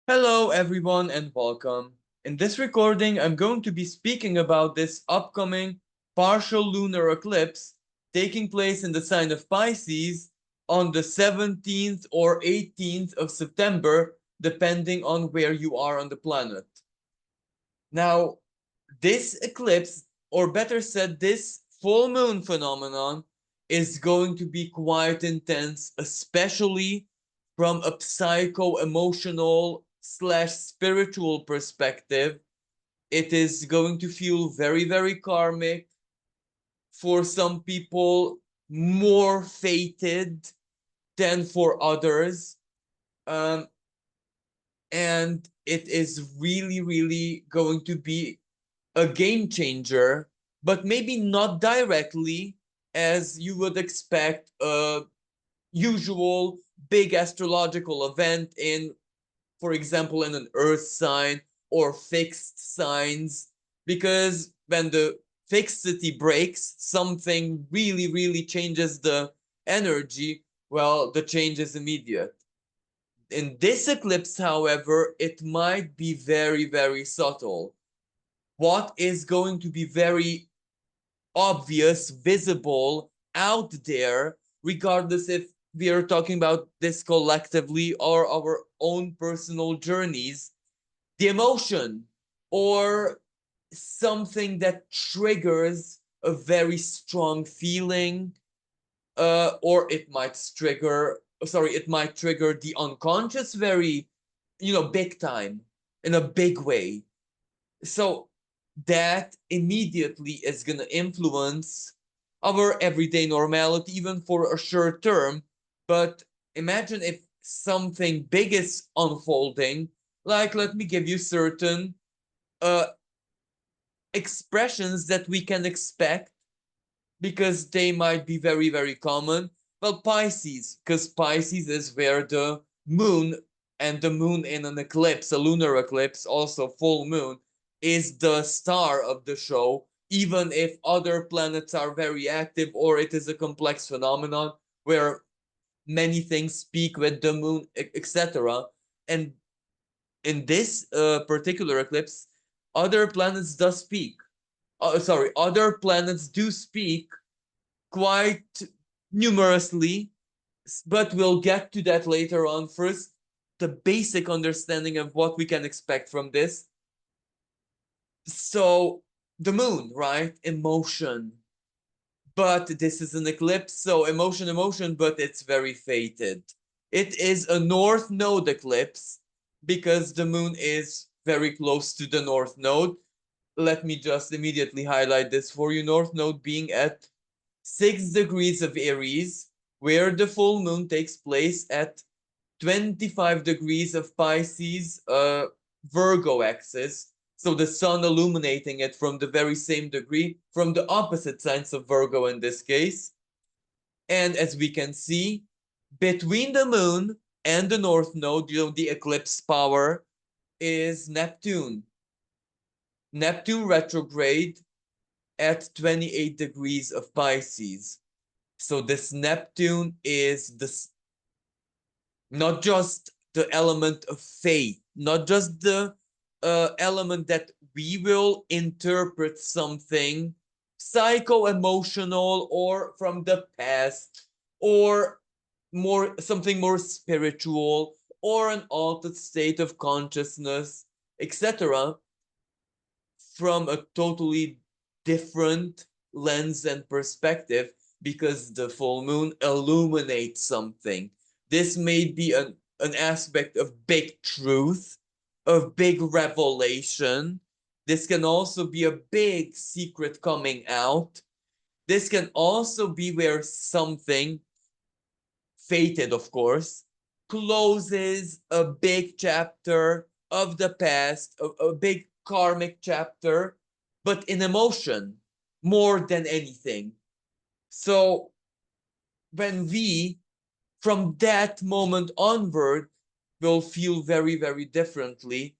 Hello, everyone, and welcome. In this recording, I'm going to be speaking about this upcoming partial lunar eclipse taking place in the sign of Pisces on the 17th or 18th of September, depending on where you are on the planet. Now, this eclipse, or better said, this full moon phenomenon, is going to be quite intense, especially from a psycho-emotional slash spiritual perspective. It is going to feel very, very karmic. For some people, more fated than for others. Um, and it is really, really going to be a game changer, but maybe not directly as you would expect a usual big astrological event in, for example, in an earth sign or fixed signs, because when the fixity breaks, something really, really changes the energy. Well, the change is immediate. In this eclipse, however, it might be very, very subtle. What is going to be very obvious, visible, out there, regardless if we are talking about this collectively or our own personal journeys, the emotion or something that triggers a very strong feeling, or it might trigger the unconscious very, big time, in a big way. So that immediately is going to influence our everyday normality, even for a short term. But imagine if something big is unfolding, like let me give you certain uh, expressions that we can expect because they might be very, very common. Well, Pisces, because Pisces is where the moon, and the moon in an eclipse, a lunar eclipse, also full moon, is the star of the show, even if other planets are very active or it is a complex phenomenon where many things speak with the moon, etc. And in this particular eclipse, other planets does speak. Other planets do speak quite numerously, but we'll get to that later on. First, the basic understanding of what we can expect from this. So, the moon, right? Emotion. But this is an eclipse, so emotion, but it's very fated. It is a north node eclipse because the moon is very close to the north node. Let me just immediately highlight this for you. North node being at 6 degrees of Aries, where the full moon takes place at 25 degrees of Pisces, Virgo axis. So the sun illuminating it from the very same degree, from the opposite signs of Virgo in this case. And as we can see, between the moon and the north node, the eclipse power is Neptune. Neptune retrograde at 28 degrees of Pisces. So this Neptune is this, not just the element of faith, not just the element that we will interpret something psycho-emotional or from the past, or something more spiritual, or an altered state of consciousness, etc., from a totally different lens and perspective, because the full moon illuminates something. This may be an aspect of big truth, of big revelation. This can also be a big secret coming out. This can also be where something, fated of course, closes a big chapter of the past, a big karmic chapter, but in emotion more than anything. So when we, from that moment onward, will feel very, very differently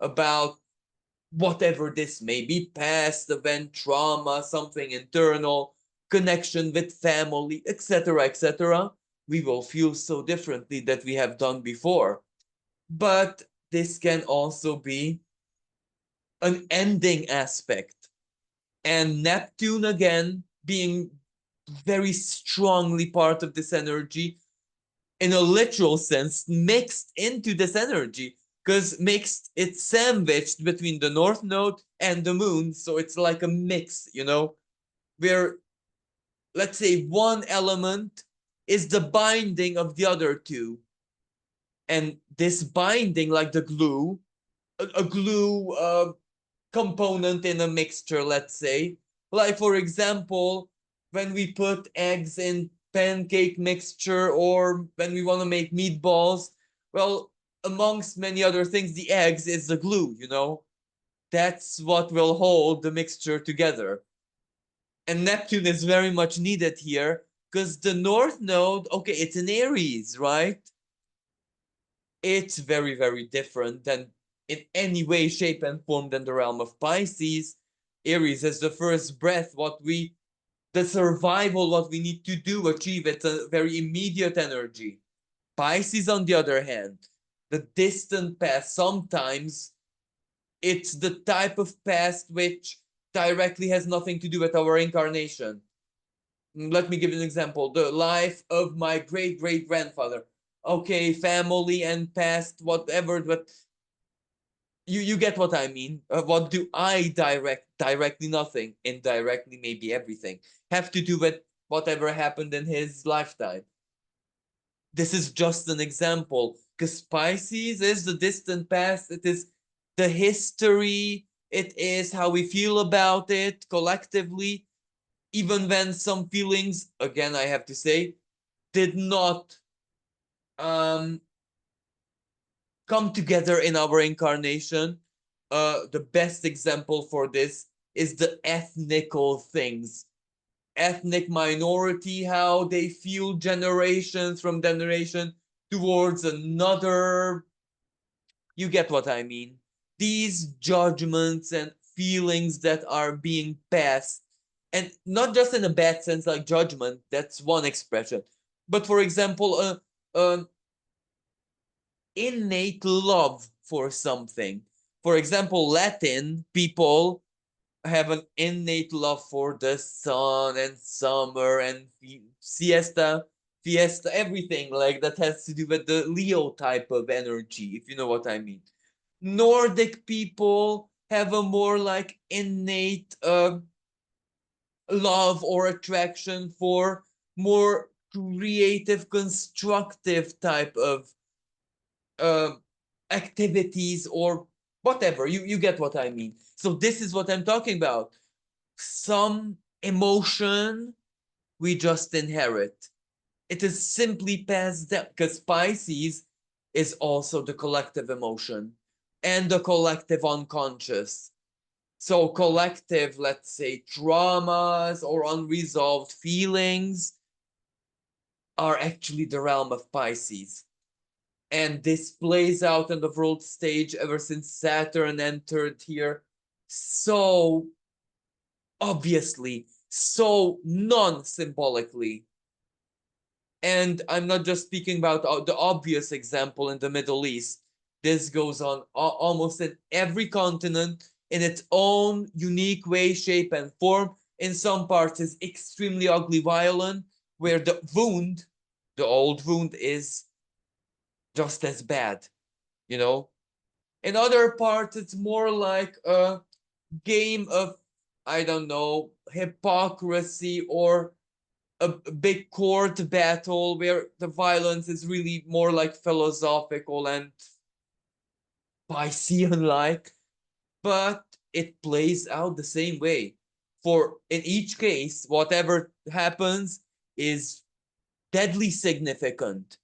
about whatever this may be, past event, trauma, something internal, connection with family, etc., etc., we will feel so differently that we have done before. But this can also be an ending aspect. And Neptune, again, being very strongly part of this energy, in a literal sense, mixed into this energy, because mixed, it's sandwiched between the North Node and the Moon, so it's like a mix, you know, where, let's say, one element is the binding of the other two. And this binding, like the glue, a glue component in a mixture, let's say. Like, for example, when we put eggs in pancake mixture, or when we want to make meatballs, well, amongst many other things, the eggs is the glue, you know? That's what will hold the mixture together. And Neptune is very much needed here, because the North Node, okay, it's in Aries, right? It's very, very different than in any way, shape, and form than the realm of Pisces. Aries is the first breath, the survival, what we need to do, achieve. It's a very immediate energy. Pisces, on the other hand, the distant past, sometimes it's the type of past which directly has nothing to do with our incarnation. Let me give you an example. The life of my great great grandfather. Okay, family and past, whatever, but you get what I mean. What do I directly? Nothing. Indirectly, maybe everything. Have to do with whatever happened in his lifetime. This is just an example, because Pisces is the distant past. It is the history. It is how we feel about it collectively, even when some feelings, again, I have to say, did not come together in our incarnation. The best example for this is the ethnical things. Ethnic minority, how they feel generations from generation towards another. You get what I mean. These judgments and feelings that are being passed, and not just in a bad sense like judgment, that's one expression, but for example, innate love for something. For example, Latin people have an innate love for the sun and summer and fiesta, everything like that has to do with the Leo type of energy, if you know what I mean. Nordic people have a more like innate love or attraction for more creative, constructive type of uh, activities or whatever. You get what I mean. So this is what I'm talking about. Some emotion we just inherit. It is simply passed down, because Pisces is also the collective emotion and the collective unconscious. So collective, let's say, traumas or unresolved feelings are actually the realm of Pisces. And this plays out on the world stage ever since Saturn entered here. So obviously, so non-symbolically. And I'm not just speaking about the obvious example in the Middle East. This goes on almost in every continent in its own unique way, shape, and form. In some parts, is extremely ugly, violent, where the wound, the old wound, is just as bad, you know? In other parts, it's more like a game of, I don't know, hypocrisy, or a big court battle where the violence is really more like philosophical and Piscean like, but it plays out the same way. For in each case, whatever happens is deadly significant,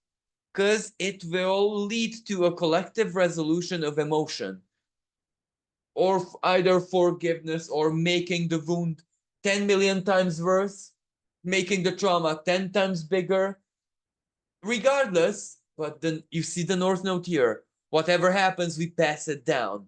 because it will lead to a collective resolution of emotion, or either forgiveness, or making the wound 10 million times worse, making the trauma 10 times bigger. Regardless, but then you see the North Node here. Whatever happens, we pass it down.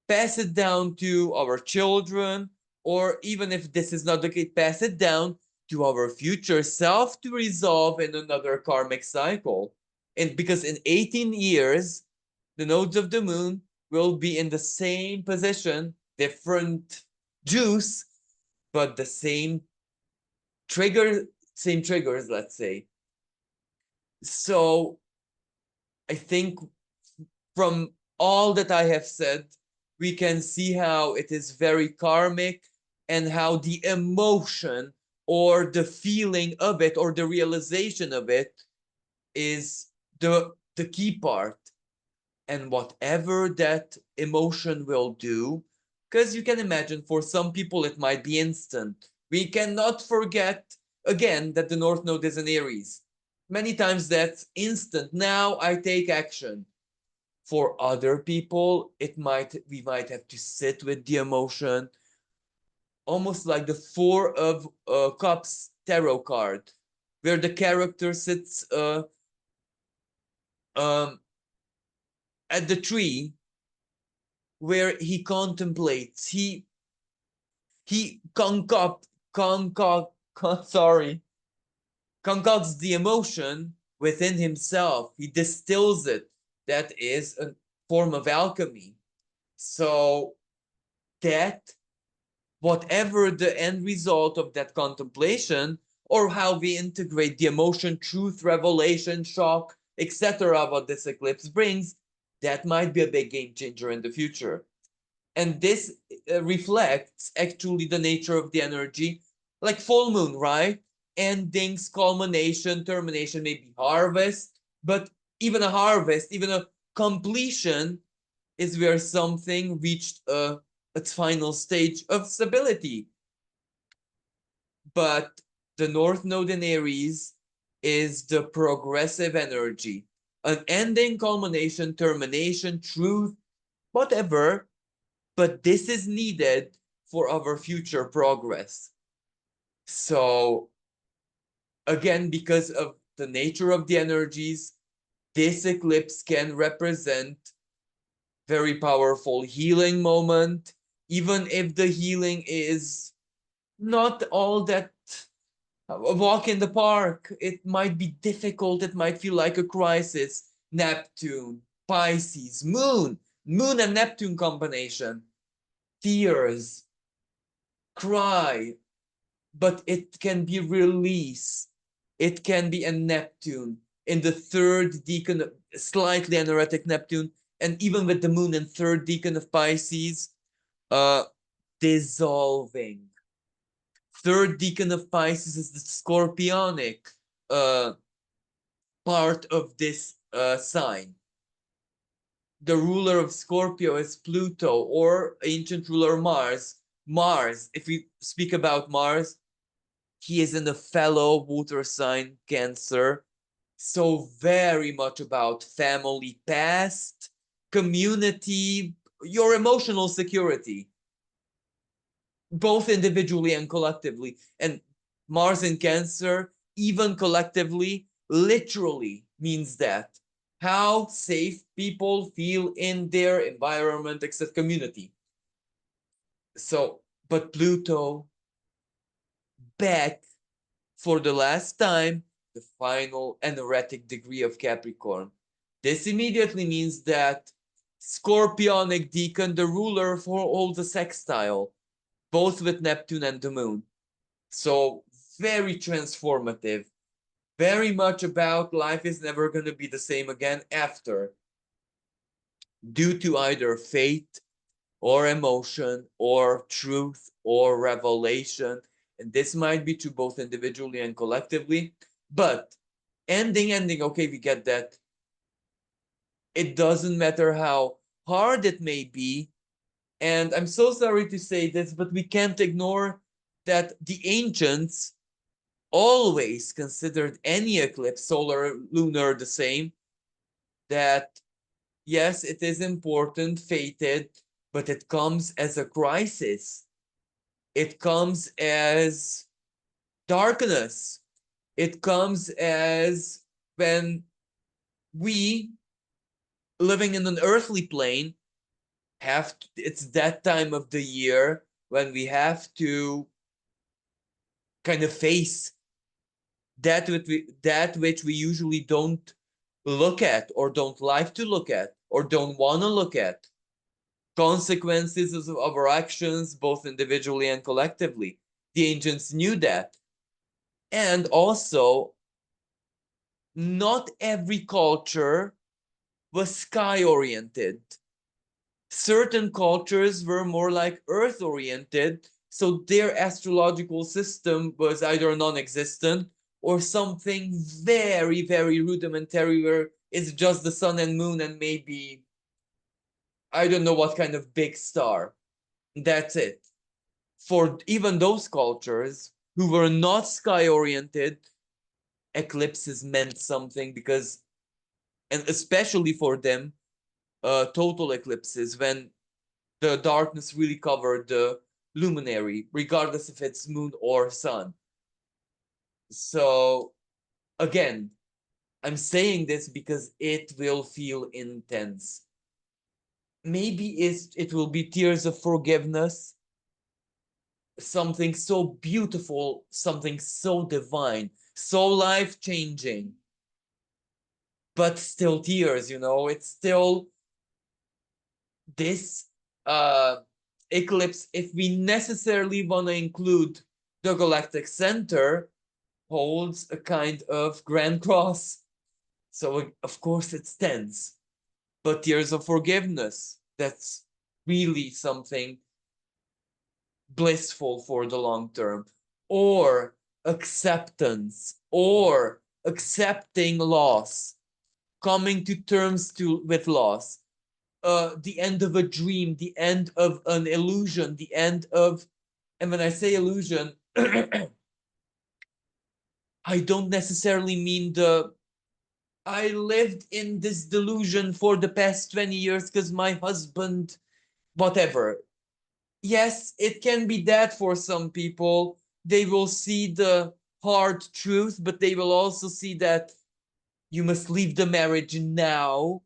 Pass it down to our children, or even if this is not the case, pass it down to our future self to resolve in another karmic cycle. And because in 18 years, the nodes of the moon will be in the same position, different juice, but the same triggers, let's say. So I think from all that I have said, we can see how it is very karmic and how the emotion or the feeling of it or the realization of it is the key part. And whatever that emotion will do, because you can imagine for some people it might be instant. We cannot forget again that the North Node is in Aries. Many times that's instant. Now I take action. For other people, we might have to sit with the emotion, almost like the Four of Cups tarot card, where the character sits um, at the tree, where he contemplates, he concocts the emotion within himself. He distills it. That is a form of alchemy. So that whatever the end result of that contemplation, or how we integrate the emotion, truth, revelation, shock, etc., what this eclipse brings, that might be a big game changer in the future. And this reflects actually the nature of the energy, like full moon, right? Endings, culmination, termination, maybe harvest, but even a harvest, even a completion is where something reached its final stage of stability. But the North Node in Aries is the progressive energy, an ending, culmination, termination, truth, whatever, but this is needed for our future progress. So again, because of the nature of the energies, this eclipse can represent very powerful healing moment, even if the healing is not all that a walk in the park. It might be difficult, it might feel like a crisis. Neptune, Pisces, moon and Neptune combination, tears, cry, but it can be release. It can be a Neptune in the third decan, slightly anoretic Neptune, and even with the moon in third decan of Pisces, uh, dissolving. Third decan of Pisces is the scorpionic uh, part of this sign. The ruler of Scorpio is Pluto, or ancient ruler Mars. Mars, if we speak about Mars, he is in the fellow water sign Cancer. So very much about family past, community, your emotional security, both individually and collectively. And Mars in Cancer, even collectively, literally means that. How safe people feel in their environment, except community. So, but Pluto back for the last time, the final anoretic degree of Capricorn. This immediately means that Scorpionic decan, the ruler, for all the sextile, both with Neptune and the moon. So very transformative, very much about life is never going to be the same again after, due to either fate or emotion or truth or revelation. And this might be true both individually and collectively. But ending, okay, we get that. It doesn't matter how hard it may be. And I'm so sorry to say this, but we can't ignore that the ancients always considered any eclipse, solar, lunar, the same. That yes, it is important, fated, but it comes as a crisis. It comes as darkness. It comes as when we, living in an earthly plane, it's that time of the year when we have to kind of face that which we usually don't look at or don't like to look at. or don't want to look at. Consequences of our actions, both individually and collectively. The ancients knew that. And also, not every culture was sky oriented. Certain cultures were more like earth oriented, so their astrological system was either non-existent or something very, very rudimentary, where it's just the sun and moon and maybe I don't know what kind of big star. That's it. For even those cultures who were not sky oriented, eclipses meant something, because, and especially for them, total eclipses, when the darkness really covered the luminary, regardless if it's moon or sun. So, again, I'm saying this because it will feel intense. Maybe it will be tears of forgiveness, something so beautiful, something so divine, so life-changing, but still tears, it's still this eclipse, if we necessarily want to include the galactic center, holds a kind of grand cross. So of course it's tense, but tears of forgiveness, that's really something blissful for the long term. Or acceptance, or accepting loss, coming to terms with loss, the end of a dream, the end of an illusion, the end of, and when I say illusion, I don't necessarily mean I lived in this delusion for the past 20 years because my husband, whatever. Yes, it can be that for some people. They will see the hard truth, but they will also see that you must leave the marriage now,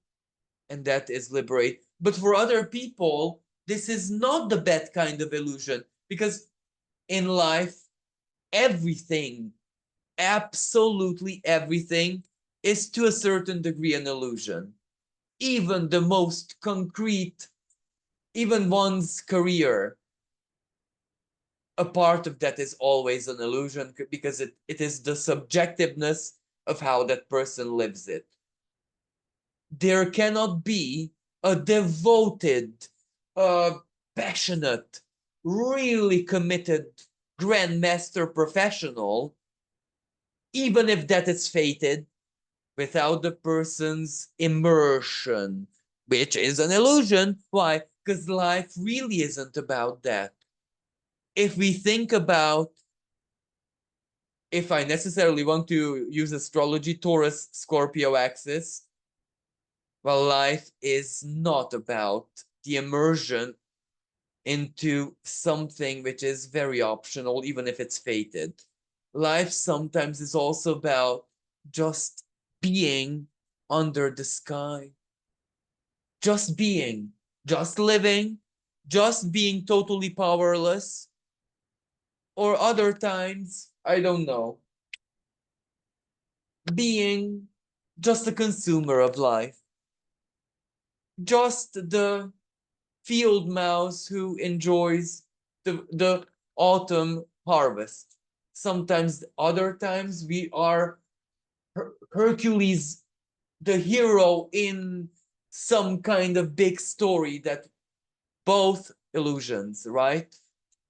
and that is liberate. But for other people, this is not the bad kind of illusion, because in life, everything, absolutely everything, is to a certain degree an illusion. Even the most concrete, even one's career, a part of that is always an illusion, because it is the subjectiveness of how that person lives it. There cannot be a devoted, passionate, really committed grandmaster professional, even if that is fated, without the person's immersion, which is an illusion. Why? Because life really isn't about that. If we think about, if I necessarily want to use astrology, Taurus, Scorpio axis, well, life is not about the immersion into something which is very optional, even if it's fated. Life sometimes is also about just being under the sky, just being, just living, just being totally powerless, or other times, I don't know, being just a consumer of life, just the field mouse who enjoys the autumn harvest. Sometimes, other times, we are Hercules, the hero in some kind of big story, that both illusions, right?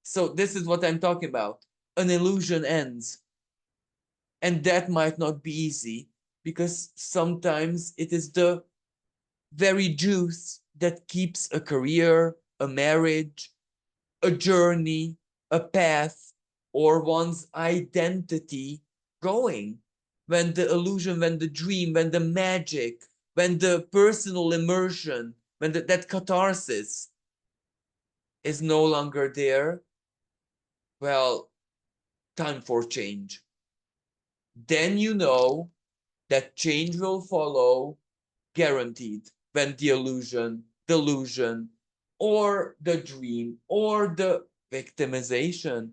So this is what I'm talking about. An illusion ends. And that might not be easy, because sometimes it is the very juice that keeps a career, a marriage, a journey, a path, or one's identity going. When the illusion, when the dream, when the magic, when the personal immersion, when that catharsis is no longer there, well, time for change. Then you know that change will follow, guaranteed, when the illusion, delusion, or the dream, or the victimization.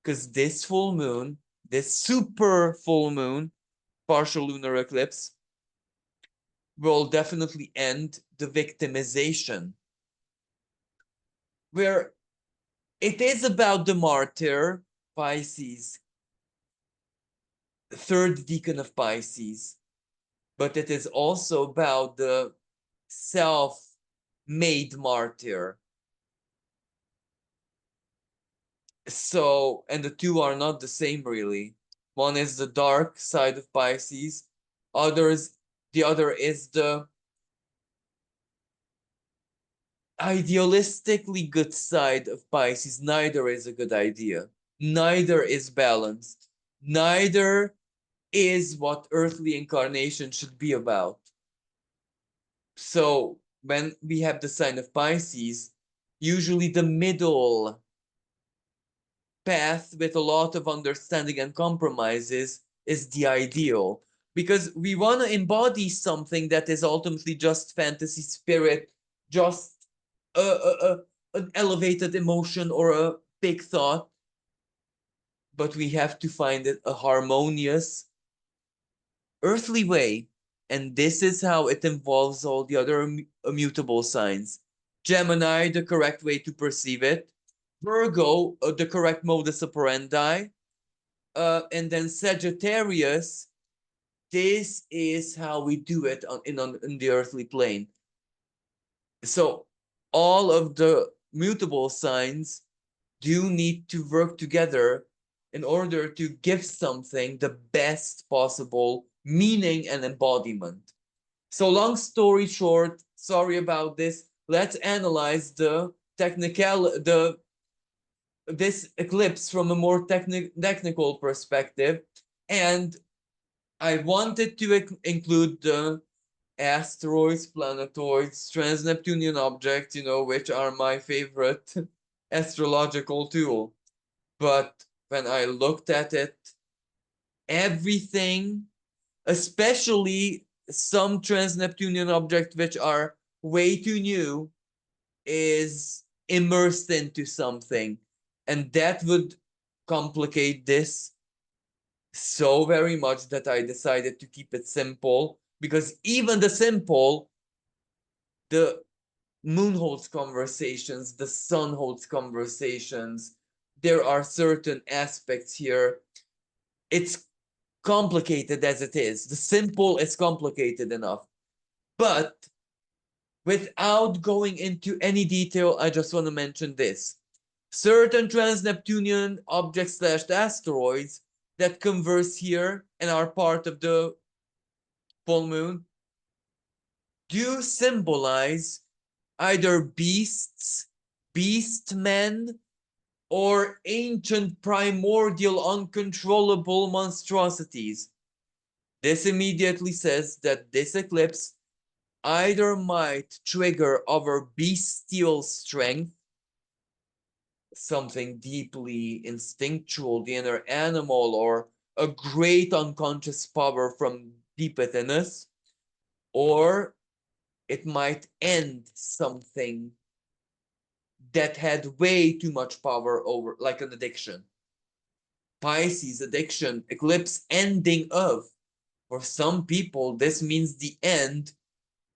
Because this full moon, this super full moon, partial lunar eclipse, will definitely end the victimization, where it is about the martyr, Pisces, third decan of Pisces, but it is also about the self-made martyr. So, and the two are not the same really. One is the dark side of Pisces, the other is the idealistically good side of Pisces. Neither is a good idea. Neither is balanced. Neither is what earthly incarnation should be about. So when we have the sign of Pisces, usually the middle path with a lot of understanding and compromises is the ideal, because we want to embody something that is ultimately just fantasy spirit, just an elevated emotion or a big thought, but we have to find it a harmonious earthly way. And this is how it involves all the other immutable signs. Gemini, the correct way to perceive it. Virgo, the correct modus operandi. And then Sagittarius, this is how we do it in the earthly plane. So all of the mutable signs do need to work together in order to give something the best possible meaning and embodiment. So long story short, sorry about this. Let's analyze the this eclipse from a more technical perspective. And I wanted to include the asteroids, planetoids, trans-Neptunian objects, which are my favorite astrological tool. But when I looked at it, everything, especially some trans-Neptunian objects which are way too new, is immersed into something. And that would complicate this so very much that I decided to keep it simple, because even the simple, the moon holds conversations, the sun holds conversations. There are certain aspects here. It's complicated as it is. The simple is complicated enough. But without going into any detail, I just want to mention this. Certain trans-Neptunian objects / asteroids that converse here and are part of the full moon do symbolize either beasts, beast men, or ancient primordial uncontrollable monstrosities. This immediately says that this eclipse either might trigger our bestial strength, something deeply instinctual, the inner animal, or a great unconscious power from deep within us, or it might end something that had way too much power over, like an addiction. Pisces, addiction, eclipse, ending of. For some people, this means the end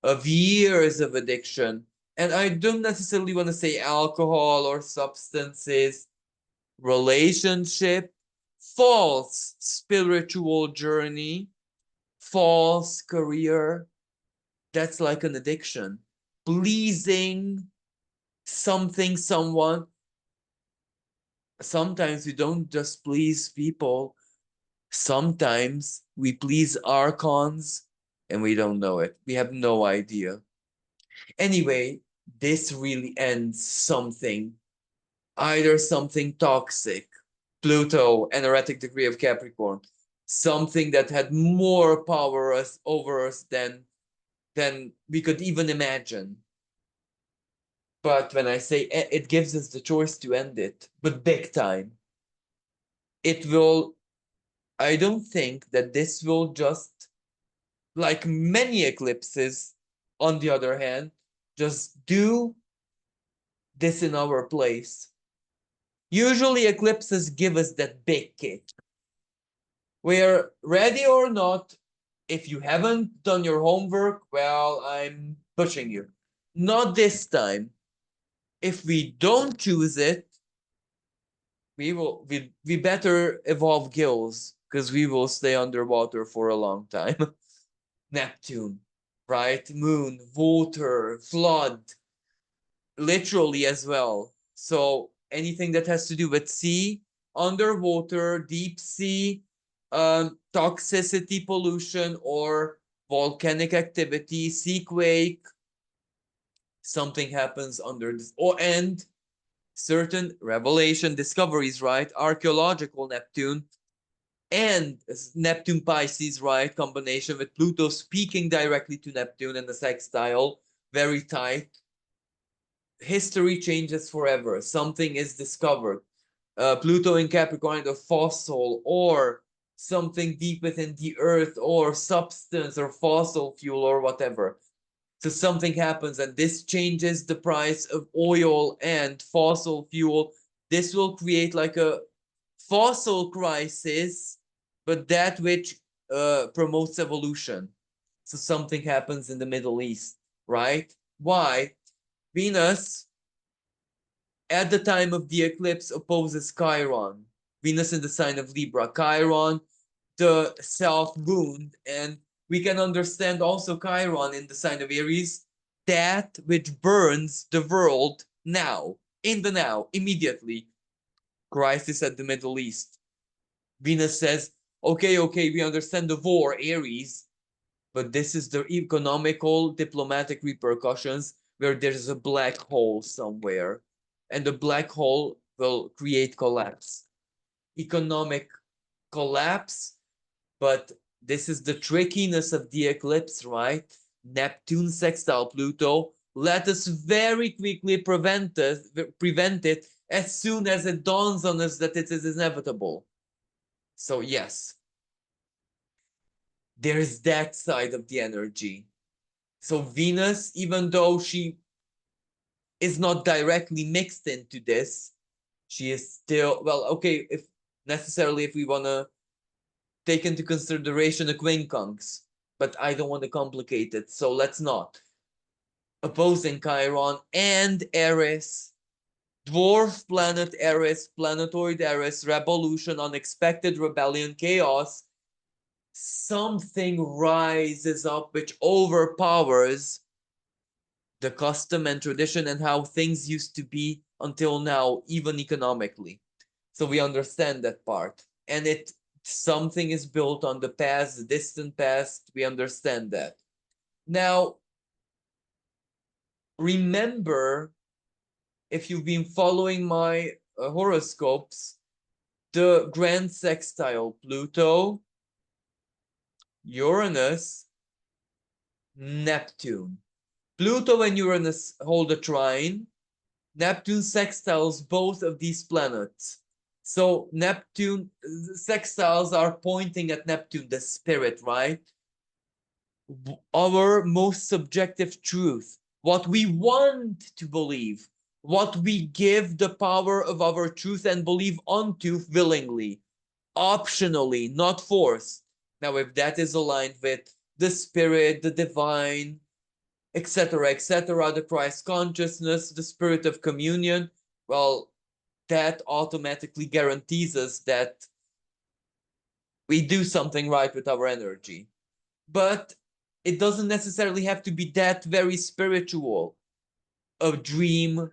of years of addiction. And I don't necessarily want to say alcohol or substances, relationship, false spiritual journey, false career. That's like an addiction. Pleasing something, someone. Sometimes we don't just please people. Sometimes we please archons and we don't know it. We have no idea. Anyway, this really ends something, either something toxic, Pluto, an erratic degree of Capricorn, something that had more power over us than we could even imagine. But when I say it gives us the choice to end it, but big time, it will, I don't think that this will just, like many eclipses, on the other hand, just do this in our place. Usually eclipses give us that big kick, where ready or not, If you haven't done your homework, well, I'm pushing you. Not this time. If we don't choose it, we better evolve gills because we will stay underwater for a long time. Neptune, right? Moon, water, flood, literally as well. So anything that has to do with sea, underwater, deep sea, toxicity, pollution, or volcanic activity, sea quake, something happens under this, or and certain revelation discoveries, right? Archaeological Neptune and Neptune Pisces, right? Combination with Pluto speaking directly to Neptune and the sextile, very tight. History changes forever. Something is discovered. Pluto in Capricorn, the fossil or something deep within the earth or substance or fossil fuel or whatever. So something happens and this changes the price of oil and fossil fuel. This will create like a fossil crisis, but that which promotes evolution. So something happens in the Middle East, right? Why? Venus, at the time of the eclipse, opposes Chiron. Venus in the sign of Libra. Chiron, the south wound, and we can understand also Chiron in the sign of Aries, that which burns the world now, in the now, immediately. Crisis at the Middle East. Venus says, okay, we understand the war, Aries, but this is the economical, diplomatic repercussions where there's a black hole somewhere, and the black hole will create collapse. Economic collapse, but this is the trickiness of the eclipse, right? Neptune sextile Pluto. Let us very quickly prevent it as soon as it dawns on us that it is inevitable. So yes, there is that side of the energy. So Venus, even though she is not directly mixed into this, she is still, well, okay, if necessarily if we want to take into consideration the quincunx, but I don't want to complicate it, so let's not. Opposing Chiron and Aries, dwarf planet Aries, planetoid Aries, revolution, unexpected rebellion, chaos. Something rises up which overpowers the custom and tradition and how things used to be until now, even economically. So we understand that part. And it something is built on the past, the distant past. We understand that. Now, remember, if you've been following my horoscopes, the grand sextile Pluto, Uranus, Neptune. Pluto and Uranus hold a trine. Neptune sextiles both of these planets. So Neptune sextiles are pointing at Neptune, the spirit, right? Our most subjective truth, what we want to believe, what we give the power of our truth and believe onto willingly, optionally, not forced. Now, if that is aligned with the spirit, the divine, etc., the Christ consciousness, the spirit of communion, well, that automatically guarantees us that we do something right with our energy. But it doesn't necessarily have to be that very spiritual. A dream,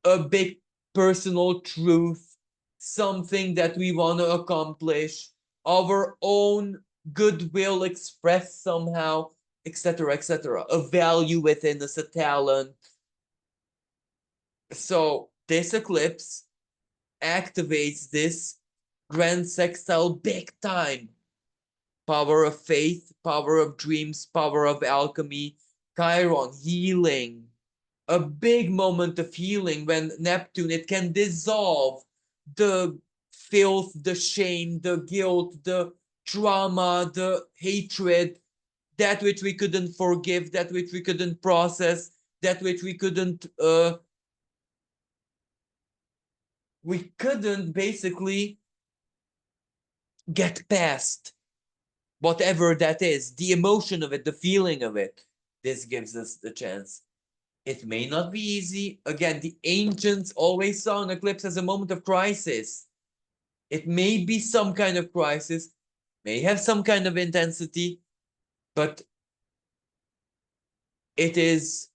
a big personal truth, something that we want to accomplish, our own goodwill expressed somehow, etc., a value within us, a talent. So this eclipse activates this grand sextile big time. Power of faith, power of dreams, power of alchemy, Chiron, healing. A big moment of healing when Neptune, it can dissolve the filth, the shame, the guilt, the trauma, the hatred, that which we couldn't forgive, that which we couldn't process, that which we couldn't basically get past. whatever that is, the emotion of it, the feeling of it. This gives us the chance. It may not be easy. Again, the ancients always saw an eclipse as a moment of crisis. It may be some kind of crisis, may have some kind of intensity, but it is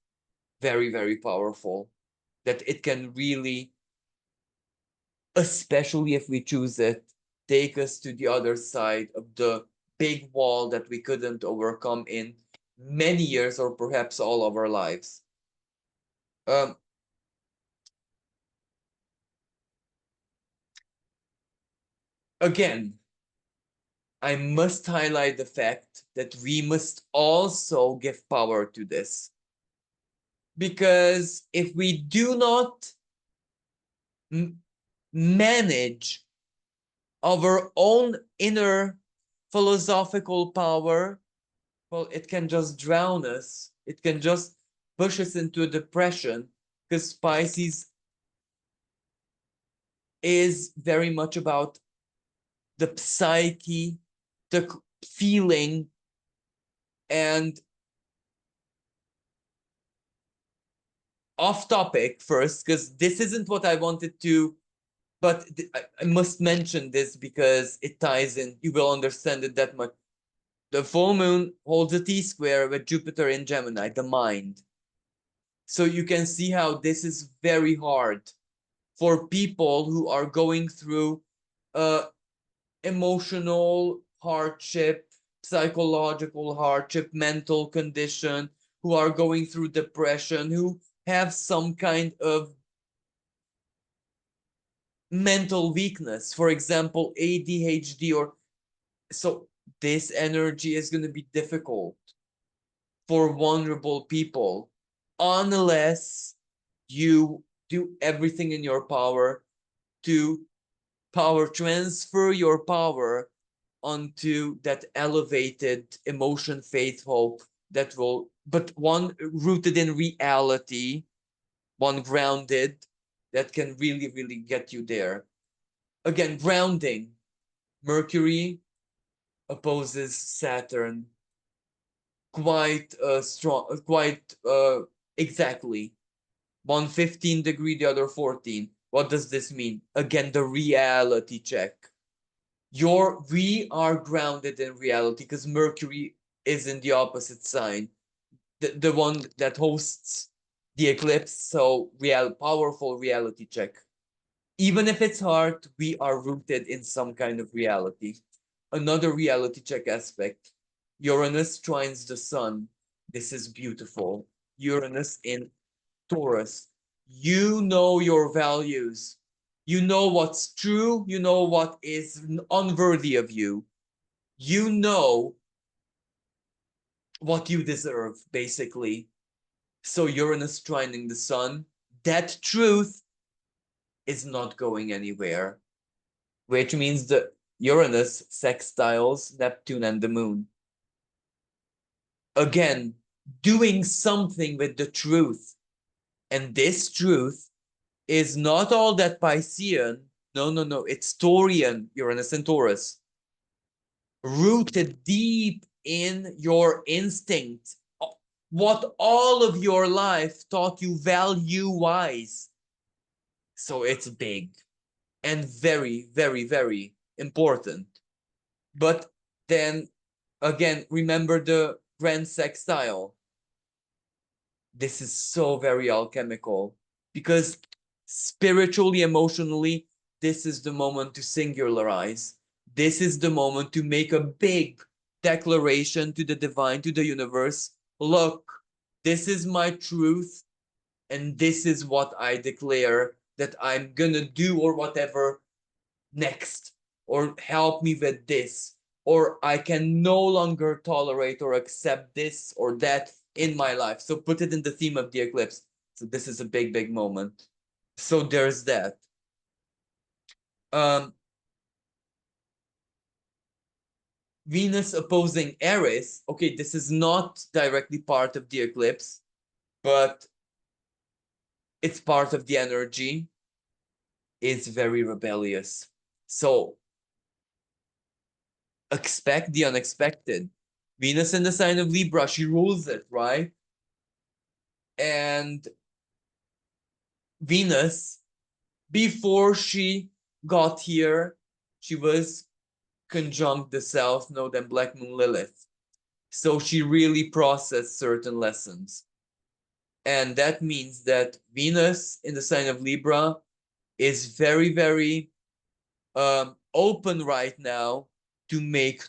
very, very powerful. That it can really, especially if we choose it, take us to the other side of the big wall that we couldn't overcome in many years or perhaps all of our lives. Um, Again, I must highlight the fact that we must also give power to this. Because if we do not manage our own inner philosophical power, well, it can just drown us. It can just push us into a depression, because Pisces is very much about the psyche, the feeling, and off topic first, because this isn't what I wanted to, but I must mention this because it ties in. You will understand it that much. The full moon holds a T-square with Jupiter in Gemini, the mind. So you can see how this is very hard for people who are going through emotional hardship, psychological hardship, mental condition, who are going through depression, who have some kind of mental weakness, for example, ADHD, or so this energy is going to be difficult for vulnerable people unless you do everything in your power to transfer your power onto that elevated emotion, faith, hope that will, but one rooted in reality, one grounded, that can really, really get you there. Again, grounding. Mercury opposes Saturn quite strong, quite exactly. One 15-degree, the other 14. What does this mean? Again, the reality check. We are grounded in reality because Mercury is in the opposite sign, the one that hosts the eclipse. So powerful reality check. Even if it's hard, we are rooted in some kind of reality. Another reality check aspect. Uranus trines the sun. This is beautiful. Uranus in Taurus. You know your values. You know what's true. You know what is unworthy of you. You know what you deserve, basically. So Uranus trining the sun. That truth is not going anywhere, which means that Uranus sextiles Neptune and the moon. Again, doing something with the truth. And this truth is not all that Piscean. No, no, no. It's Taurian, Uranus and Taurus. Rooted deep in your instinct. What all of your life taught you value-wise. So it's big and very, very, very important. But then again, remember the grand sextile. This is so very alchemical because spiritually, emotionally, this is the moment to singularize. This is the moment to make a big declaration to the divine, to the universe. Look, this is my truth, and this is what I declare that I'm gonna do, or whatever next, or help me with this, or I can no longer tolerate or accept this or that in my life. So put it in the theme of the eclipse. So this is a big, big moment. So there's that. Um, Venus opposing Aries. Okay, this is not directly part of the eclipse, but it's part of the energy. Is very rebellious. So expect the unexpected. Venus in the sign of Libra, she rules it, right? And Venus, before she got here, she was conjunct the South Node and Black Moon Lilith. So she really processed certain lessons. And that means that Venus in the sign of Libra is very, very open right now to make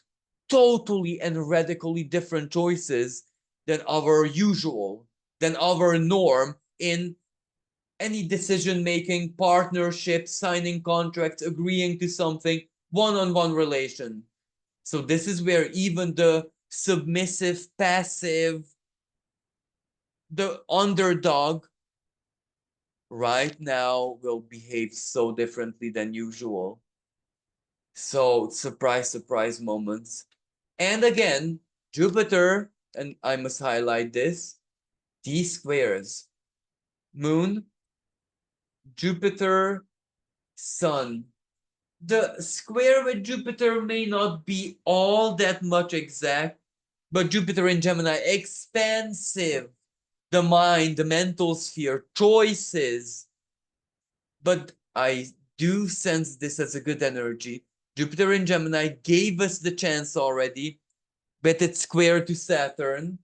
totally and radically different choices than our usual, than our norm in any decision making, partnership, signing contracts, agreeing to something, one-on-one relation. So this is where even the submissive, passive, the underdog right now will behave so differently than usual. So surprise, surprise moments. And again, Jupiter, and I must highlight this, these squares, Moon, Jupiter, Sun. The square with Jupiter may not be all that much exact, but Jupiter in Gemini, expansive. The mind, the mental sphere, choices. But I do sense this as a good energy. Jupiter in Gemini gave us the chance already, but it's square to Saturn,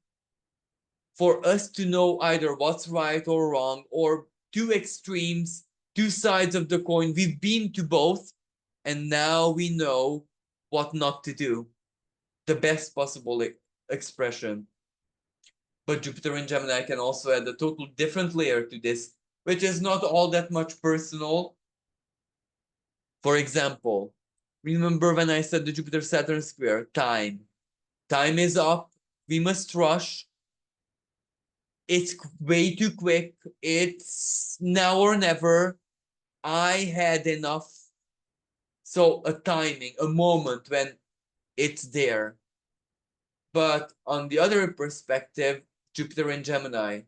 for us to know either what's right or wrong, or two extremes, two sides of the coin. We've been to both, and now we know what not to do. The best possible expression. But Jupiter in Gemini can also add a total different layer to this, which is not all that much personal. For example, remember when I said the Jupiter-Saturn square? Time. Time is up. We must rush. It's way too quick. It's now or never. I had enough. So a timing, a moment when it's there. But on the other perspective, Jupiter in Gemini,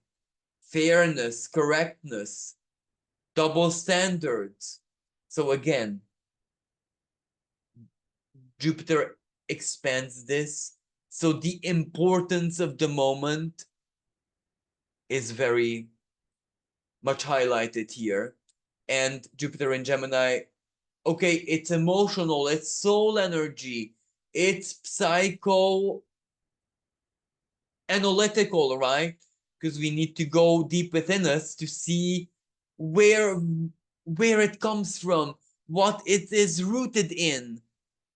fairness, correctness, double standards. So again, Jupiter expands this. So the importance of the moment is very much highlighted here. And Jupiter in Gemini, okay, it's emotional, it's soul energy, it's psycho analytical, right? Because we need to go deep within us to see where it comes from, what it is rooted in.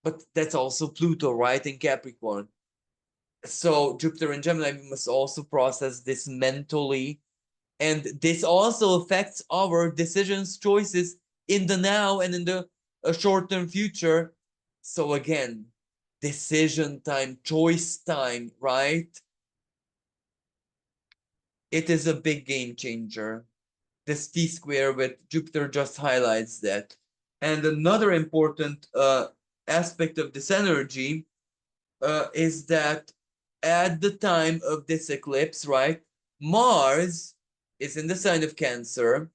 But that's also Pluto, right, in Capricorn. So Jupiter and Gemini, we must also process this mentally. And this also affects our decisions, choices in the now and in the short-term future. So again, decision time, choice time, right? It is a big game changer. This T-square with Jupiter just highlights that. And another important aspect of this energy is that at the time of this eclipse, right, Mars is in the sign of Cancer,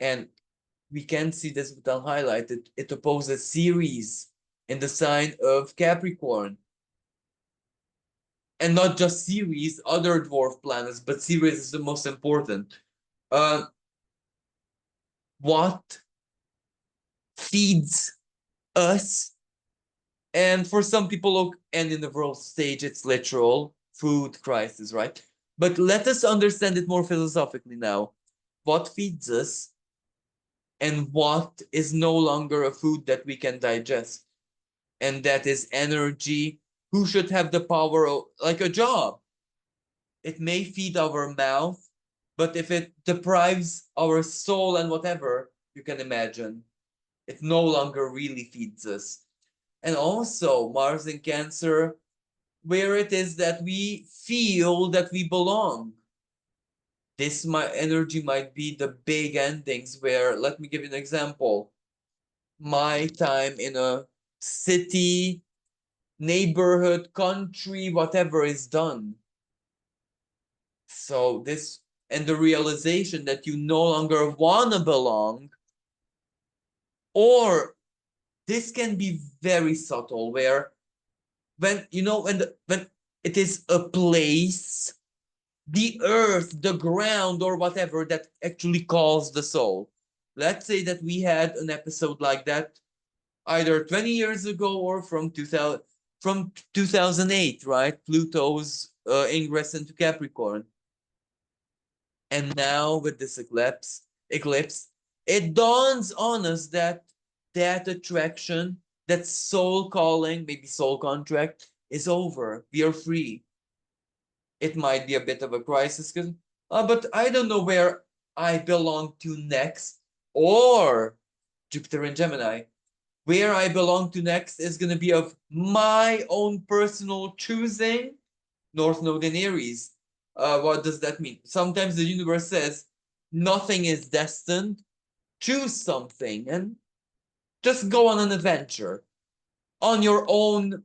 and we can see this, but I'll highlight it. It opposes Ceres in the sign of Capricorn. And not just Ceres, other dwarf planets, but Ceres is the most important. What feeds us? And for some people, and in the world stage, it's literal food crisis, right? But let us understand it more philosophically now. What feeds us and what is no longer a food that we can digest? And that is energy. Who should have the power of, like a job? It may feed our mouth, but if it deprives our soul and whatever, you can imagine, it no longer really feeds us. And also Mars in Cancer, where it is that we feel that we belong. This energy might be the big endings where, let me give you an example. My time in a city, neighborhood, country, whatever is done. So this, and the realization that you no longer want to belong, or this can be very subtle, where when when it is a place, the earth, the ground, or whatever that actually calls the soul. Let's say that we had an episode like that either 20 years ago or from 2008, right? Pluto's ingress into Capricorn. And now with this eclipse, it dawns on us that that attraction, that soul calling, maybe soul contract, is over. We are free. It might be a bit of a crisis, because but I don't know where I belong to next. Or Jupiter and Gemini, where I belong to next is going to be of my own personal choosing. North Node in Aries. What does that mean? Sometimes the universe says nothing is destined. Choose something and just go on an adventure on your own.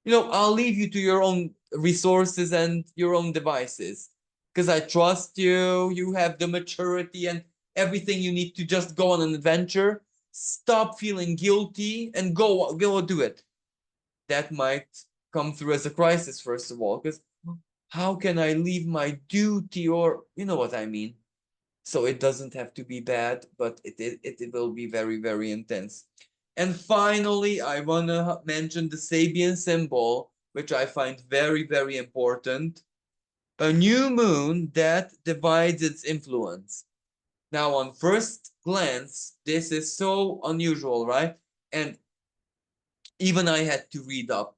I'll leave you to your own resources and your own devices, because I trust you. You have the maturity and everything you need to just go on an adventure. Stop feeling guilty and go do it. That might come through as a crisis, first of all, because how can I leave my duty, or you know what I mean? So it doesn't have to be bad, but it will be very, very intense. And finally, I want to mention the Sabian symbol, which I find very, very important. A new moon that divides its influence. Now, on first glance, this is so unusual, right? And even I had to read up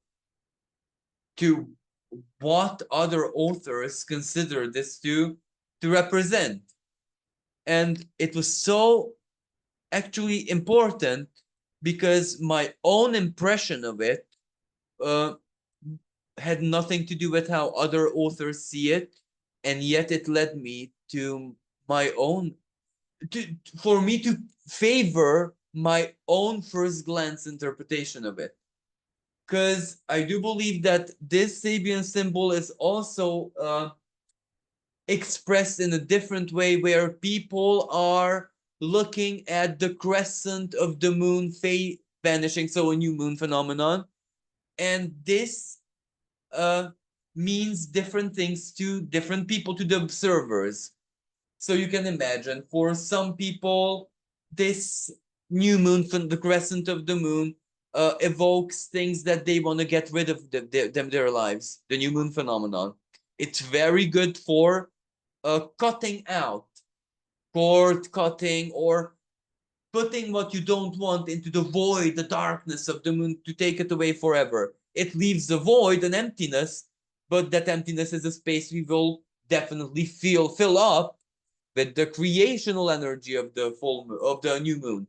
to what other authors consider this to represent. And it was so actually important because my own impression of it uh, had nothing to do with how other authors see it, and yet it led me to my own for me to favor my own first glance interpretation of it, because I do believe that this Sabian symbol is also expressed in a different way, where people are looking at the crescent of the moon vanishing, so a new moon phenomenon, and this uh, means different things to different people, to the observers. So you can imagine, for some people, this new moon from the crescent of the moon evokes things that they want to get rid of their lives. The new moon phenomenon. It's very good for cutting out, cord cutting, or putting what you don't want into the void, the darkness of the moon, to take it away forever. It leaves the void, an emptiness, but that emptiness is a space we will definitely fill up with the creational energy of the of the new moon.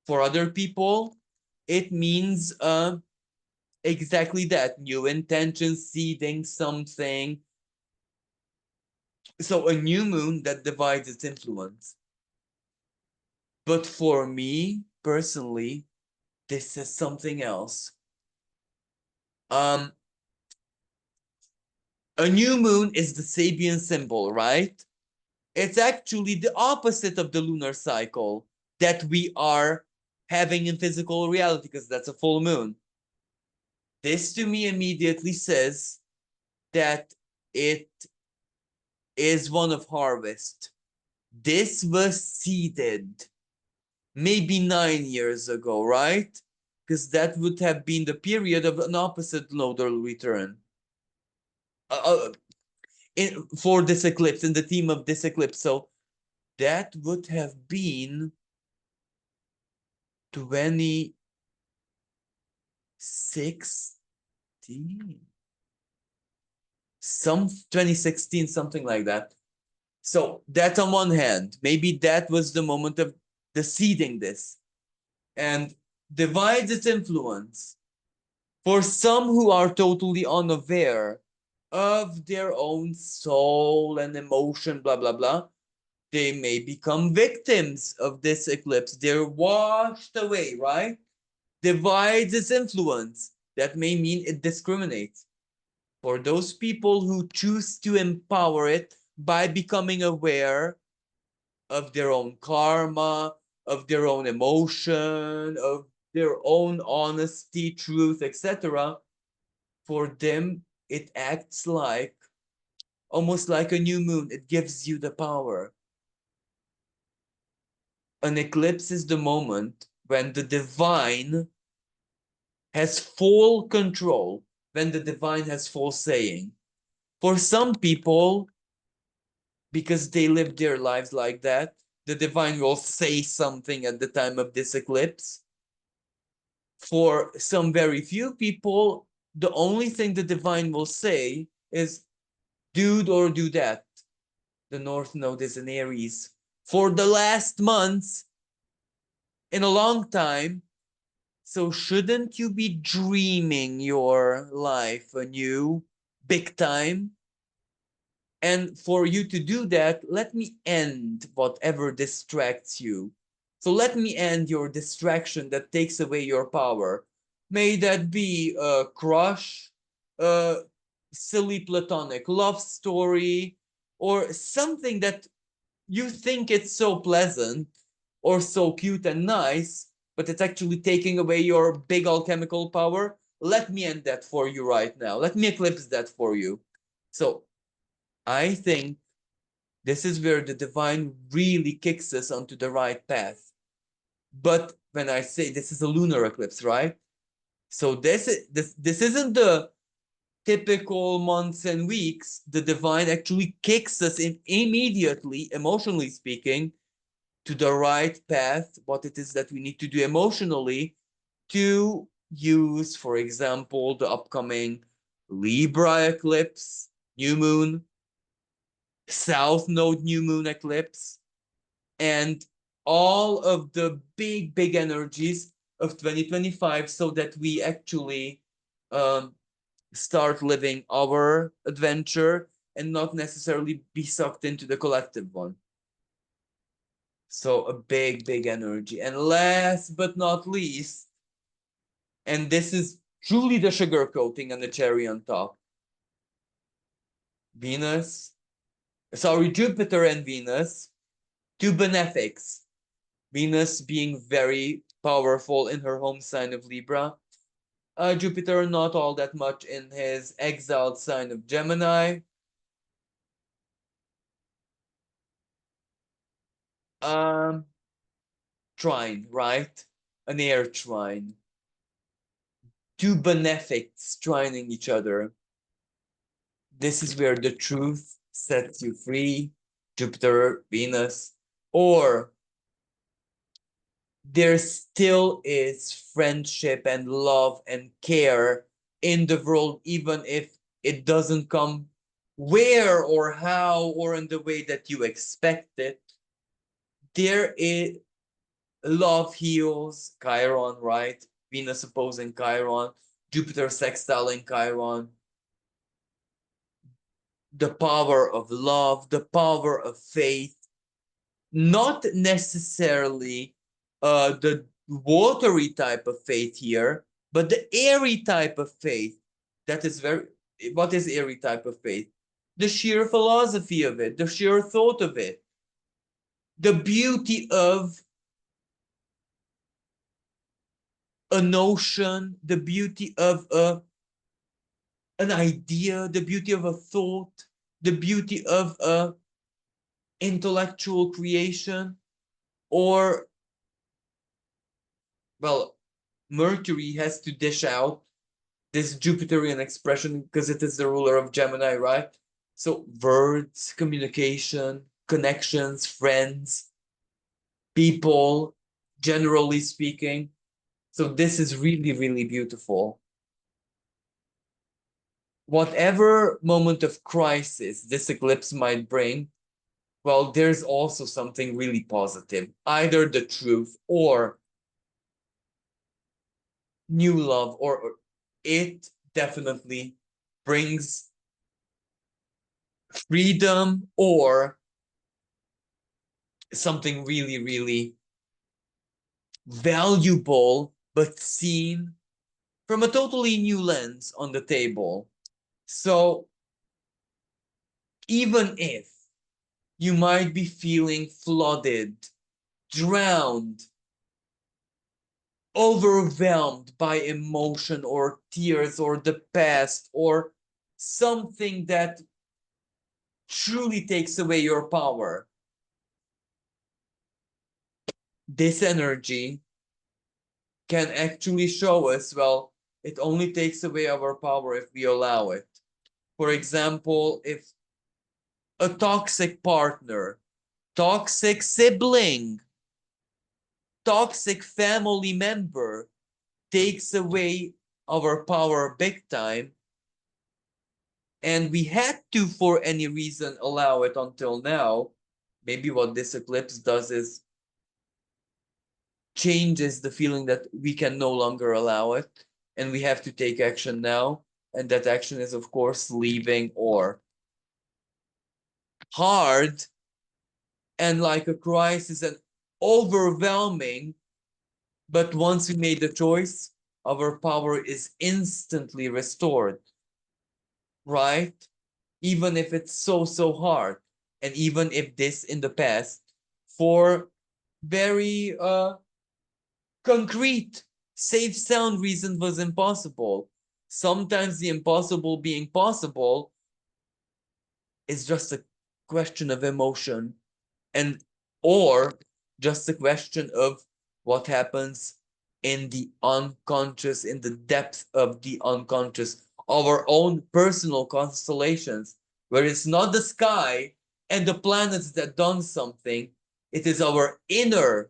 For other people, it means exactly that: new intention, seeding something. So a new moon that divides its influence. But for me personally, this is something else. Um, a new moon is the Sabian symbol, right? It's actually the opposite of the lunar cycle that we are having in physical reality, because that's a full moon. This to me immediately says that it is one of harvest. This was seeded maybe 9 years ago, right? Because that would have been the period of an opposite nodal return. For this eclipse, in the theme of this eclipse. So that would have been 2016, 2016, something like that. So that's on one hand. Maybe that was the moment of the seeding this, and divides its influence. For some who are totally unaware of their own soul and emotion, blah, blah, blah, they may become victims of this eclipse. They're washed away, right? Divides its influence. That may mean it discriminates. For those people who choose to empower it by becoming aware of their own karma, of their own emotion, of their own honesty, truth, etc., For them, it acts like almost like a new moon. It gives you the power. An eclipse is the moment when the divine has full control, when the divine has full saying. For some people, because they live their lives like that, the divine will say something at the time of this eclipse. For some very few people, the only thing the divine will say is do or do that. The North Node is in Aries. For the last months, in a long time, so shouldn't you be dreaming your life anew, big time? And for you to do that, let me end whatever distracts you. So let me end your distraction that takes away your power. May that be a crush, a silly platonic love story, or something that you think it's so pleasant or so cute and nice, but it's actually taking away your big alchemical power. Let me end that for you right now. Let me eclipse that for you. So I think this is where the divine really kicks us onto the right path. But when I say this is a lunar eclipse, right? So this isn't the typical months and weeks. The divine actually kicks us in immediately, emotionally speaking, to the right path, what it is that we need to do emotionally to use, for example, the upcoming Libra eclipse, new moon, South Node new moon eclipse, and all of the big energies of 2025 so that we actually um, start living our adventure and not necessarily be sucked into the collective one. So a big energy. And last but not least, and this is truly the sugar coating and the cherry on top, Venus, sorry, Jupiter and Venus, two benefics. Venus being very powerful in her home sign of Libra. Jupiter not all that much in his exiled sign of Gemini. Um, Trine, right? An air trine. Two benefics trining each other. This is where the truth sets you free, Jupiter, Venus, or there still is friendship and love and care in the world, even if it doesn't come where or how or in the way that you expect it. There is love heals, Chiron, right? Venus opposing Chiron, Jupiter sextiling Chiron. The power of love, the power of faith, not necessarily the watery type of faith here, but the airy type of faith. That is very, what is airy type of faith? The sheer philosophy of it, the sheer thought of it, the beauty of a notion, the beauty of an idea, the beauty of a thought, the beauty of a intellectual creation, or, well, Mercury has to dish out this Jupiterian expression because it is the ruler of Gemini, right? So words, communication, connections, friends, people, generally speaking. So this is really beautiful. Whatever moment of crisis this eclipse might bring, well, there's also something really positive, either the truth or new love, or it definitely brings freedom or something really valuable, but seen from a totally new lens on the table. So even if you might be feeling flooded, drowned, overwhelmed by emotion or tears or the past or something that truly takes away your power. This energy can actually show us, well, it only takes away our power if we allow it. For example, if a toxic partner, toxic sibling, toxic family member takes away our power big time, and we had to, for any reason, allow it until now, maybe what this eclipse does is changes the feeling that we can no longer allow it, and we have to take action now. And that action is, of course, leaving, or hard and like a crisis and overwhelming. But once we made the choice, our power is instantly restored, right? Even if it's so hard, and even if this in the past, for very concrete, safe, sound reason, was impossible. Sometimes the impossible being possible is just a question of emotion, and or just a question of what happens in the unconscious, in the depth of the unconscious, our own personal constellations, where it's not the sky and the planets that done something, it is our inner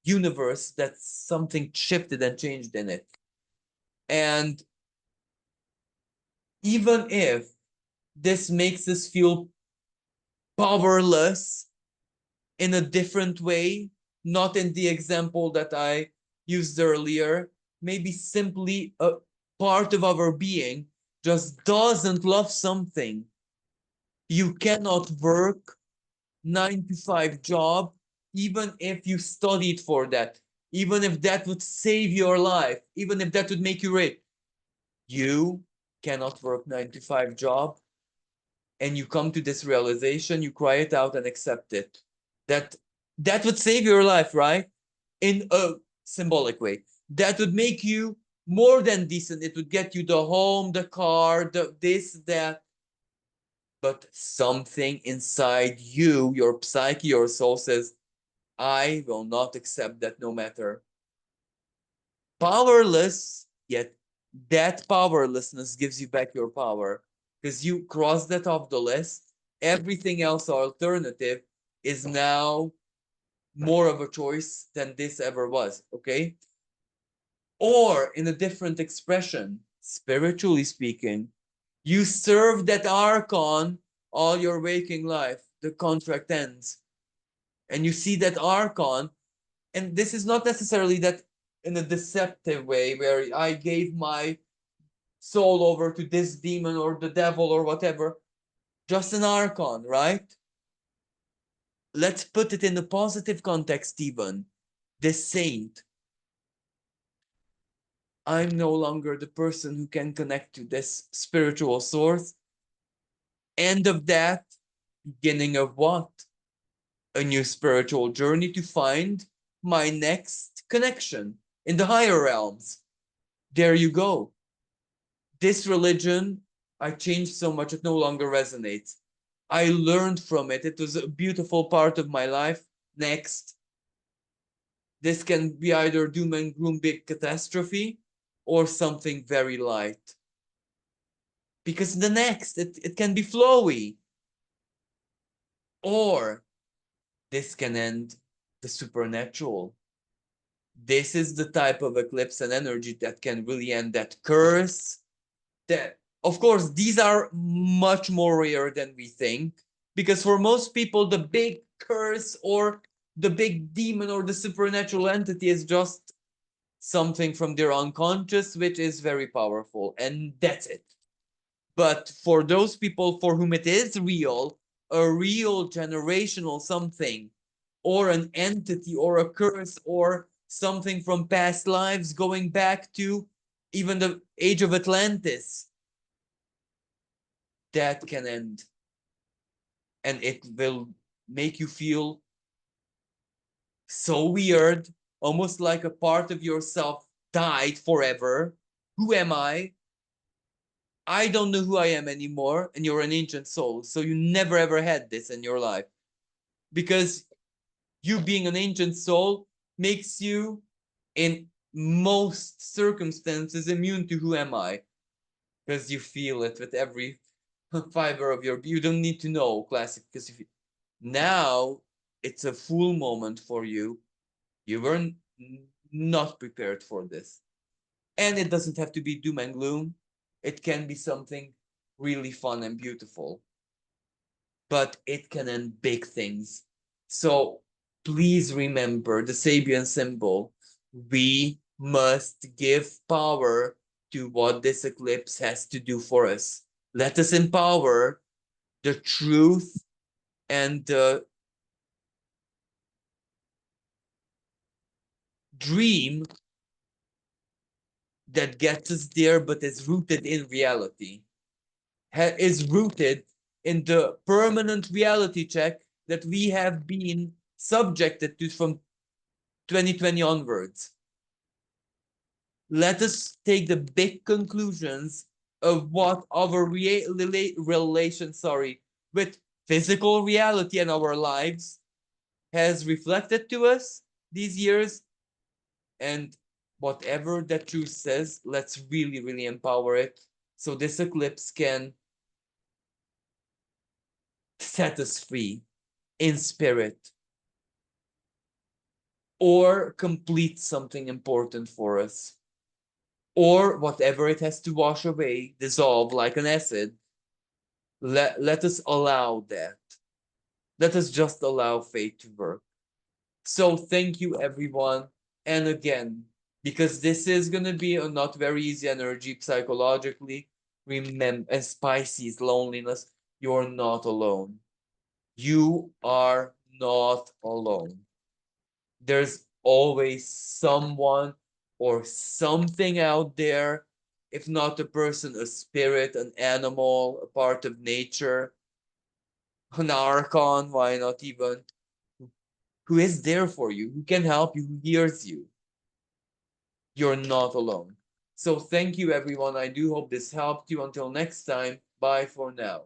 universe that something shifted and changed in it. And even if this makes us feel powerless in a different way, not in the example that I used earlier, maybe simply a part of our being just doesn't love something. You cannot work 9 to 5 job, even if you studied for that, even if that would save your life, even if that would make you rich. You cannot work 9 to 5 job, and you come to this realization, you cry it out and accept it. That would save your life, right? In a symbolic way. That would make you more than decent. It would get you the home, the car, the this, that. But something inside you, your psyche, your soul says, I will not accept that no matter. Powerless, yet that powerlessness gives you back your power because you cross that off the list. Everything else alternative is now more of a choice than this ever was, okay? Or in a different expression, spiritually speaking, you serve that archon all your waking life, the contract ends. And you see that archon, and this is not necessarily that in a deceptive way where I gave my soul over to this demon or the devil or whatever, just an archon, right? Let's put it in a positive context even. This saint, I'm no longer the person who can connect to this spiritual source. End of that, beginning of what? A new spiritual journey to find my next connection in the higher realms. There you go. This religion, I changed so much, it no longer resonates. I learned from it. It was a beautiful part of my life. Next. This can be either doom and gloom, big catastrophe, or something very light. Because the next, it can be flowy. Or this can end the supernatural. This is the type of eclipse and energy that can really end that curse. That, of course, these are much more rare than we think. Because for most people, the big curse or the big demon or the supernatural entity is just something from their unconscious, which is very powerful. And that's it. But for those people for whom it is real, a real generational something, or an entity, or a curse, or something from past lives going back to even the age of Atlantis, that can end. And it will make you feel so weird, almost like a part of yourself died forever. Who am I? I don't know who I am anymore. And you're an ancient soul. So you never ever had this in your life. Because you being an ancient soul makes you, in most circumstances, immune to who am I. Because you feel it with every fiber of your. You don't need to know classic. Because if you, now it's a full moment for you. You were not prepared for this. And it doesn't have to be doom and gloom. It can be something really fun and beautiful. But it can end big things. So please remember the Sabian symbol. We must give power to what this eclipse has to do for us. Let us empower the truth and the dream that gets us there, but is rooted in reality, is rooted in the permanent reality check that we have been subjected to from 2020 onwards. Let us take the big conclusions of what our relation, with physical reality and our lives has reflected to us these years, and whatever that truth says, let's really, really empower it so this eclipse can set us free in spirit or complete something important for us, or whatever it has to wash away, dissolve like an acid. Let us allow that. Let us just allow fate to work. So thank you, everyone. And again, because this is going to be a not very easy energy psychologically, remember, and Pisces loneliness, you're not alone. You are not alone. There's always someone or something out there, if not a person, a spirit, an animal, a part of nature, an archon, why not even, who is there for you, who can help you, who hears you. You're not alone. So thank you, everyone. I do hope this helped you. Until next time, bye for now.